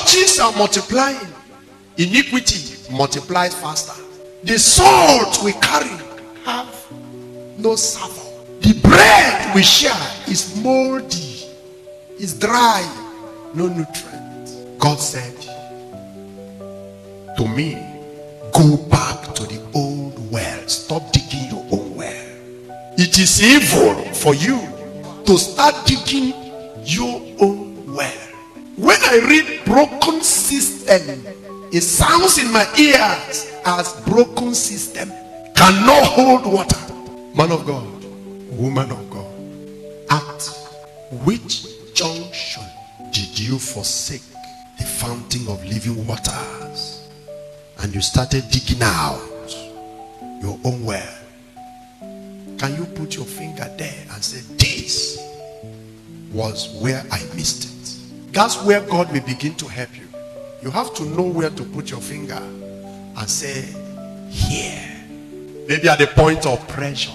Churches are multiplying. Iniquity multiplies faster. The salt we carry have no savor. The bread we share is moldy, is dry, no nutrient. God said to me, go back to the old well. Stop digging your own well. It is evil for you to start digging your own well. When I read broken system, it sounds in my ears as broken system cannot hold water. Man of God, woman of God, at which junction did you forsake the fountain of living waters and you started digging out your own well? Can you put your finger there and say, this was where I missed it? That's where God may begin to help you. You have to know where to put your finger and say, here. Maybe at the point of pressure.